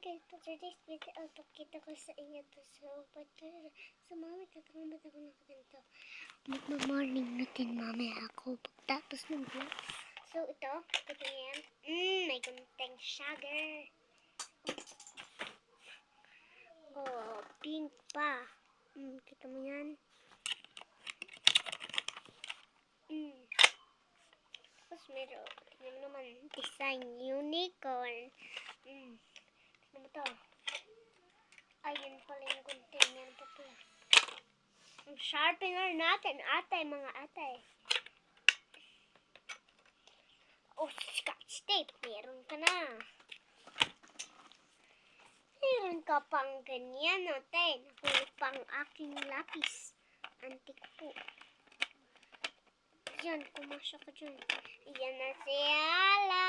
guys, for today's video, pakita ko sa inyo to. So, mami, tatanong ako ng ganito. Magma-morning natin mamaya ako pagtapos ng vlog. So, ito yan. May kunting sugar. Oh, pink pa. Kita mo yan? Tapos meron, tingnan mo naman, design unicorn. Tingnan mo to. Ayun pala yung container pa pala. Ang sharpener natin, mga atay. Oh, scotch tape. Meron ka na. Meron ka pang ganyan, ate. Naku, pang aking lapis. Antik po. Yan, kumasya ka dyan. Yan na si Ala.